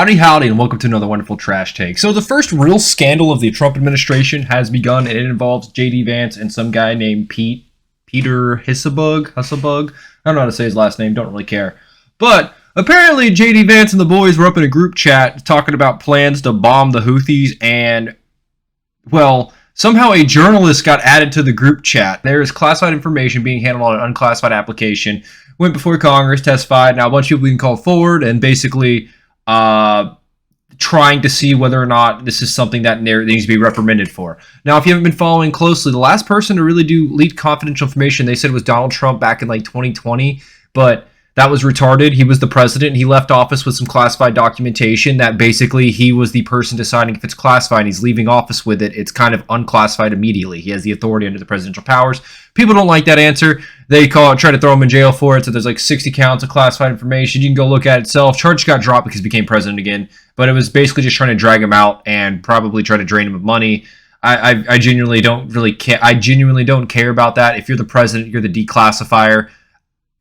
Howdy, howdy, and welcome to another wonderful Trash Take. So the first real scandal of the Trump administration has begun, and it involves J.D. Vance and some guy named Peter Hissebug. I don't know how to say his last name, don't really care. But apparently J.D. Vance and the boys were up in a group chat talking about plans to bomb the Houthis, and, well, somehow a journalist got added to the group chat. There is classified information being handled on an unclassified application. Went before Congress, testified. Now a bunch of people being called forward and basically trying to see whether or not this is something that needs to be reprimanded for. Now, if you haven't been following closely, the last person to really do leak confidential information, they said was Donald Trump back in like 2020, but that was retarded. He was the president. He left office with some classified documentation that basically he was the person deciding if it's classified. He's leaving office with it. It's kind of unclassified immediately. He has the authority under the presidential powers. People don't like that answer. They try to throw him in jail for it. So there's like 60 counts of classified information. You can go look at it itself. Charge got dropped because he became president again. But it was basically just trying to drag him out and probably try to drain him of money. I genuinely don't really care. I genuinely don't care about that. If you're the president, you're the declassifier.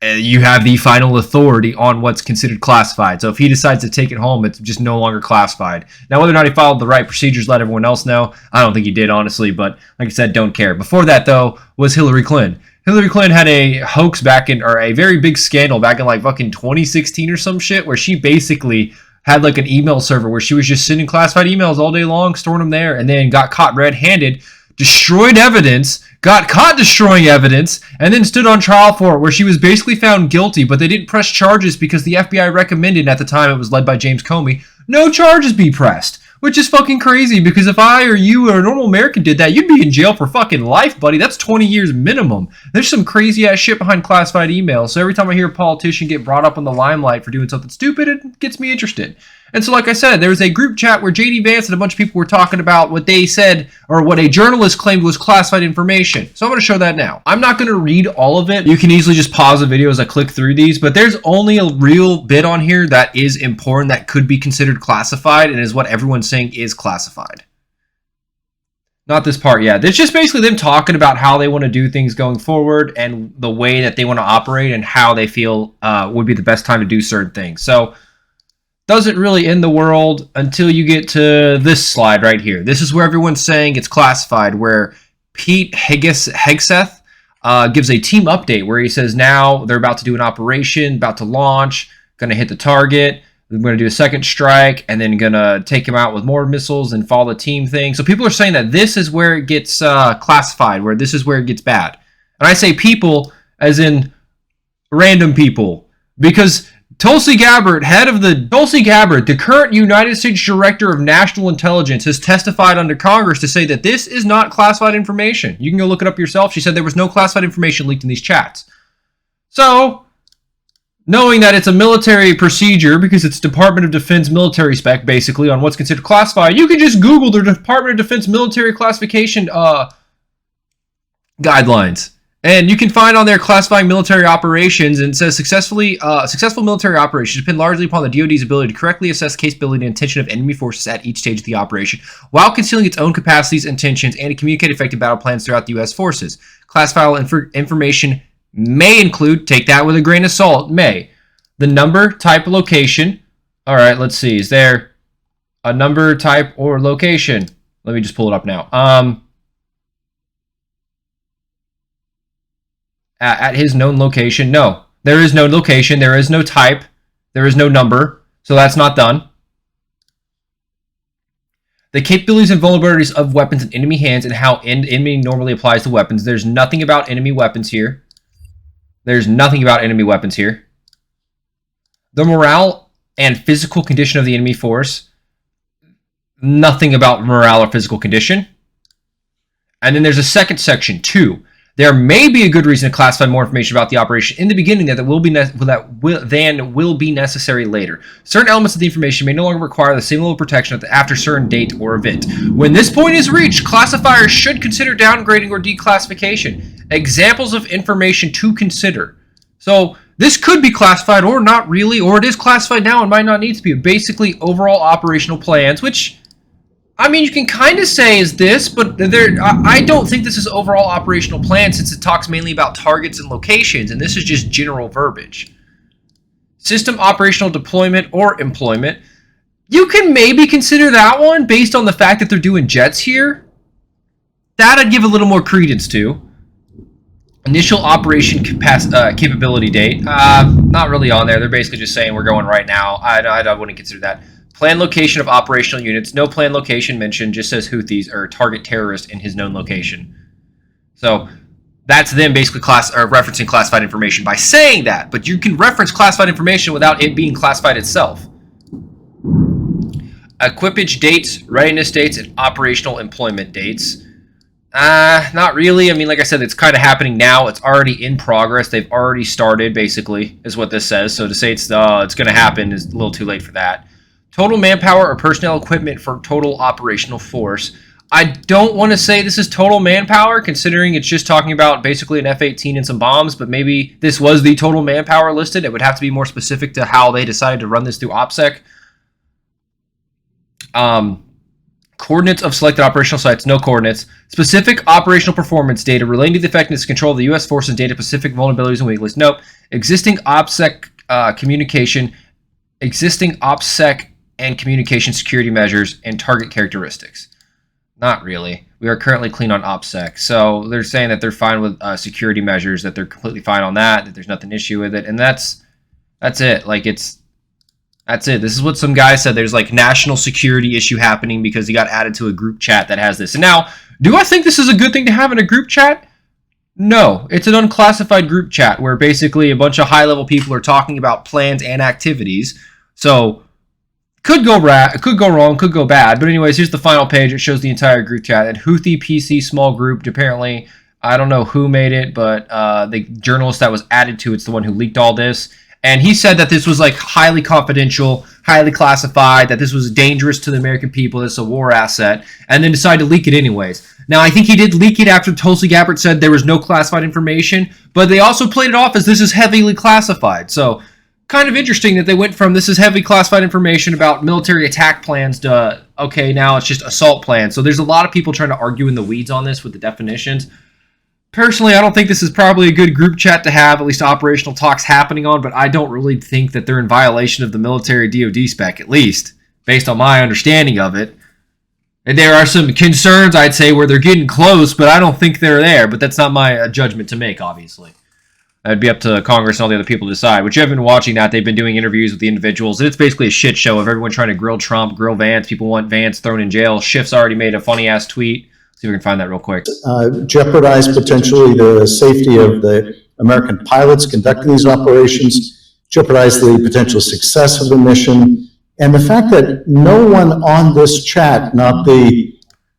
You have the final authority on what's considered classified. So if he decides to take it home, it's just no longer classified. Now, whether or not he followed the right procedures, let everyone else know. I don't think he did, honestly, but like I said, don't care. Before that, though, was Hillary Clinton. Hillary Clinton had a hoax or a very big scandal back in like fucking 2016 or some shit, where she basically had like an email server where she was just sending classified emails all day long, storing them there, and then got caught red-handed, destroyed evidence, got caught destroying evidence, and then stood on trial for it, where she was basically found guilty, but they didn't press charges because the FBI recommended, at the time it was led by James Comey, no charges be pressed. Which is fucking crazy, because if I or you or a normal American did that, you'd be in jail for fucking life, buddy. That's 20 years minimum. There's some crazy ass shit behind classified emails, so every time I hear a politician get brought up in the limelight for doing something stupid, it gets me interested. And so, like I said, there was a group chat where J.D. Vance and a bunch of people were talking about what they said, or what a journalist claimed was classified information. So I'm going to show that now. I'm not going to read all of it. You can easily just pause the video as I click through these, but there's only a real bit on here that is important that could be considered classified, and is what everyone's saying is classified. Not this part, yeah. It's just basically them talking about how they want to do things going forward, and the way that they want to operate, and how they feel would be the best time to do certain things. So, doesn't really end the world until you get to this slide right here. This is where everyone's saying it's classified, where Pete Hegseth gives a team update where he says now they're about to do an operation, about to launch, going to hit the target, they're going to do a second strike, and then going to take him out with more missiles and follow the team thing. So people are saying that this is where it gets classified, where this is where it gets bad. And I say people as in random people, because Tulsi Gabbard, the current United States Director of National Intelligence, has testified under Congress to say that this is not classified information. You can go look it up yourself. She said there was no classified information leaked in these chats. So, knowing that it's a military procedure, because it's Department of Defense military spec, basically, on what's considered classified, you can just Google the Department of Defense military classification guidelines. And you can find on there classifying military operations, and it says successful military operations depend largely upon the DoD's ability to correctly assess the capability and intention of enemy forces at each stage of the operation, while concealing its own capacities, intentions, and to communicate effective battle plans throughout the U.S. forces. Classified information may include, take that with a grain of salt, may, the number, type, location. All right, let's see. Is there a number, type, or location? Let me just pull it up now. At his known location. No, there is no location. There is no type. There is no number. So that's not done. The capabilities and vulnerabilities of weapons in enemy hands and how enemy normally applies to weapons. There's nothing about enemy weapons here. There's nothing about enemy weapons here. The morale and physical condition of the enemy force. Nothing about morale or physical condition. And then there's a second section, 2. There may be a good reason to classify more information about the operation in the beginning than will be necessary later. Certain elements of the information may no longer require the same level of protection after a certain date or event. When this point is reached, classifiers should consider downgrading or declassification. Examples of information to consider. So this could be classified or not really, or it is classified now and might not need to be. Basically, overall operational plans, which, I mean, you can kind of say is this, but I don't think this is overall operational plan, since it talks mainly about targets and locations, and this is just general verbiage. System operational deployment or employment. You can maybe consider that one based on the fact that they're doing jets here. That I'd give a little more credence to. Initial operation capability date. Not really on there. They're basically just saying we're going right now. I wouldn't consider that. Planned location of operational units. No planned location mentioned. Just says Houthis or target terrorist in his known location. So that's them basically referencing classified information by saying that. But you can reference classified information without it being classified itself. Equipage dates, readiness dates, and operational employment dates. Not really. I mean, like I said, it's kind of happening now. It's already in progress. They've already started, basically, is what this says. So to say it's going to happen is a little too late for that. Total manpower or personnel equipment for total operational force. I don't want to say this is total manpower, considering it's just talking about basically an F-18 and some bombs, but maybe this was the total manpower listed. It would have to be more specific to how they decided to run this through OPSEC. Coordinates of selected operational sites, no coordinates. Specific operational performance data relating to the effectiveness and control of the U.S. forces data, specific vulnerabilities and weaknesses. Nope. Existing OPSEC communication, existing OPSEC and communication security measures, and target characteristics. Not really. We are currently clean on OPSEC. So they're saying that they're fine with security measures, that they're completely fine on that there's nothing issue with it. And that's it. Like, that's it. This is what some guy said. There's like national security issue happening because he got added to a group chat that has this. And now, do I think this is a good thing to have in a group chat? No. It's an unclassified group chat where basically a bunch of high-level people are talking about plans and activities. So, could go wrong, could go bad. But anyways, here's the final page. It shows the entire group chat. And Houthi PC small group, apparently, I don't know who made it, but the journalist that was added to it's the one who leaked all this. And he said that this was like highly confidential, highly classified, that this was dangerous to the American people, this is a war asset, and then decided to leak it anyways. Now, I think he did leak it after Tulsi Gabbard said there was no classified information, but they also played it off as this is heavily classified. So, kind of interesting that they went from this is heavily classified information about military attack plans to, okay, now it's just assault plans. So there's a lot of people trying to argue in the weeds on this with the definitions. Personally, I don't think this is probably a good group chat to have, at least operational talks happening on, but I don't really think that they're in violation of the military DoD spec, at least, based on my understanding of it. And there are some concerns, I'd say, where they're getting close, but I don't think they're there, but that's not my judgment to make, obviously. That'd be up to Congress and all the other people to decide. Which you have been watching that, they've been doing interviews with the individuals, and it's basically a shit show of everyone trying to grill Trump, grill Vance, people want Vance thrown in jail. Schiff's already made a funny-ass tweet. See if we can find that real quick. Jeopardize potentially the safety of the American pilots conducting these operations, jeopardize the potential success of the mission, and the fact that no one on this chat, not the...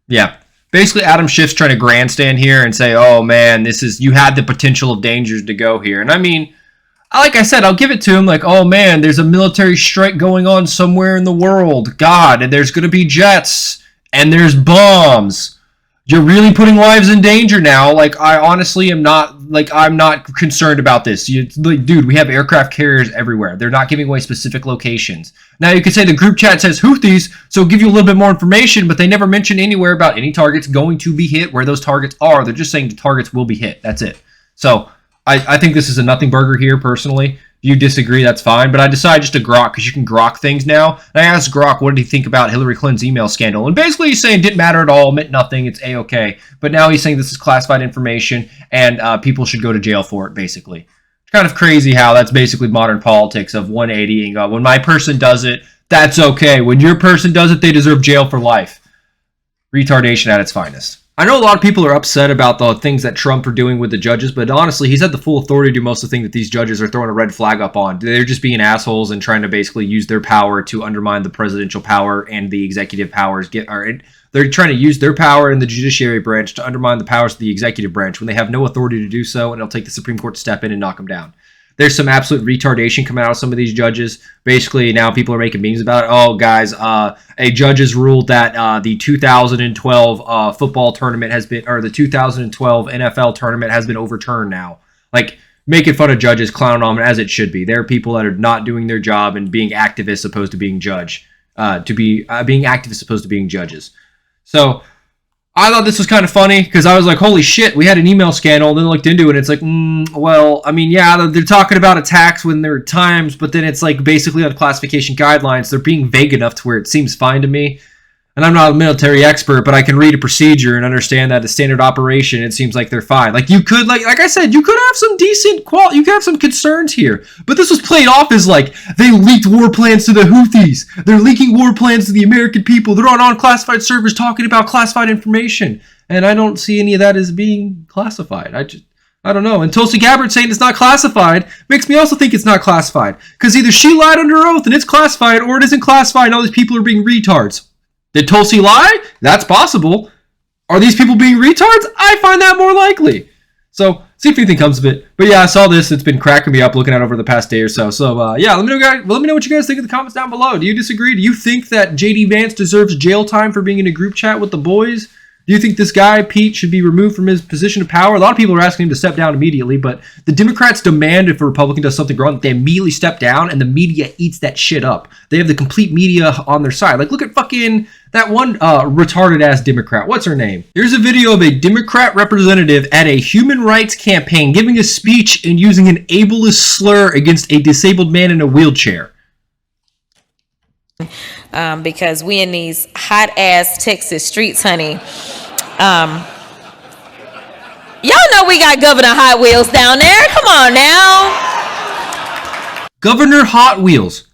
Yeah. Basically, Adam Schiff's trying to grandstand here and say, oh, man, you had the potential of dangers to go here. And I mean, like I said, I'll give it to him, like, oh, man, there's a military strike going on somewhere in the world. God, and there's going to be jets, and there's bombs. You're really putting lives in danger now. Like, I honestly am not, I'm not concerned about this. Dude, we have aircraft carriers everywhere. They're not giving away specific locations. Now, you could say the group chat says Houthis, so it'll give you a little bit more information, but they never mention anywhere about any targets going to be hit, where those targets are. They're just saying the targets will be hit. That's it. So, I think this is a nothing burger here, personally. If you disagree, that's fine. But I decided just to grok, because you can grok things now. And I asked Grok, what did he think about Hillary Clinton's email scandal? And basically he's saying it didn't matter at all, meant nothing, it's A-okay. But now he's saying this is classified information, and people should go to jail for it, basically. It's kind of crazy how that's basically modern politics of 180. When my person does it, that's okay. When your person does it, they deserve jail for life. Retardation at its finest. I know a lot of people are upset about the things that Trump are doing with the judges, but honestly, he's had the full authority to do most of the things that these judges are throwing a red flag up on. They're just being assholes and trying to basically use their power to undermine the presidential power and the executive powers. They're trying to use their power in the judiciary branch to undermine the powers of the executive branch when they have no authority to do so, and it'll take the Supreme Court to step in and knock them down. There's some absolute retardation coming out of some of these judges. Basically, now people are making memes about it. Oh, guys, a judge has ruled that the 2012 football tournament has been, or the 2012 NFL tournament has been overturned now. Like, making fun of judges, clowning on them as it should be. There are people that are not doing their job and being activists opposed to being being activists opposed to being judges. So, I thought this was kind of funny because I was like, holy shit, we had an email scandal, and then looked into it, and it's like, well, I mean, yeah, they're talking about attacks when there are times, but then it's like basically on classification guidelines, they're being vague enough to where it seems fine to me. And I'm not a military expert, but I can read a procedure and understand that the standard operation, it seems like they're fine. Like you could, like I said, you could have some decent quality, you could have some concerns here. But this was played off as like, they leaked war plans to the Houthis. They're leaking war plans to the American people. They're on unclassified servers talking about classified information. And I don't see any of that as being classified. I don't know. And Tulsi Gabbard saying it's not classified makes me also think it's not classified. Because either she lied under oath and it's classified, or it isn't classified and all these people are being retards. Did Tulsi lie? That's possible. Are these people being retards? I find that more likely. So, see if anything comes of it. But yeah, I saw this. It's been cracking me up looking at it over the past day or so. So, yeah, let me know what you guys think in the comments down below. Do you disagree? Do you think that JD Vance deserves jail time for being in a group chat with the boys? Do you think this guy, Pete, should be removed from his position of power? A lot of people are asking him to step down immediately, but the Democrats demand if a Republican does something wrong, they immediately step down, and the media eats that shit up. They have the complete media on their side. Like, look at fucking that one retarded-ass Democrat. What's her name? Here's a video of a Democrat representative at a human rights campaign giving a speech and using an ableist slur against a disabled man in a wheelchair. Because we in these hot-ass Texas streets, honey. Y'all know we got Governor Hot Wheels down there. Come on now. Governor Hot Wheels.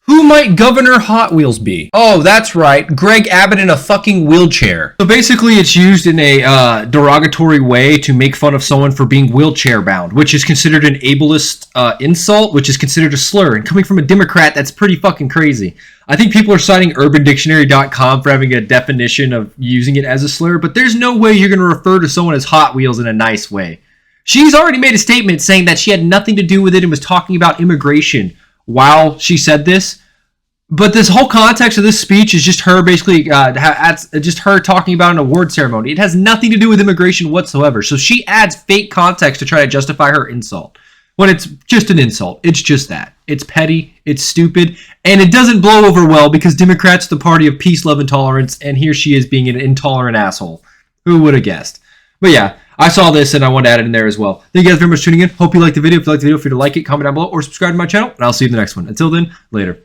Who might Governor Hot Wheels be? Oh, that's right. Greg Abbott in a fucking wheelchair. So basically it's used in a derogatory way to make fun of someone for being wheelchair bound, which is considered an ableist insult, which is considered a slur. And coming from a Democrat, that's pretty fucking crazy. I think people are citing urbandictionary.com for having a definition of using it as a slur, but there's no way you're going to refer to someone as Hot Wheels in a nice way. She's already made a statement saying that she had nothing to do with it and was talking about immigration while she said this. But this whole context of this speech is just her basically, just her talking about an award ceremony. It has nothing to do with immigration whatsoever. So she adds fake context to try to justify her insult. When it's just an insult. It's just that. It's petty, it's stupid, and it doesn't blow over well because Democrats are the party of peace, love, and tolerance, and here she is being an intolerant asshole. Who would have guessed? But yeah, I saw this and I wanted to add it in there as well. Thank you guys very much for tuning in. Hope you liked the video. If you liked the video, feel free to like it, comment down below, or subscribe to my channel, and I'll see you in the next one. Until then, later.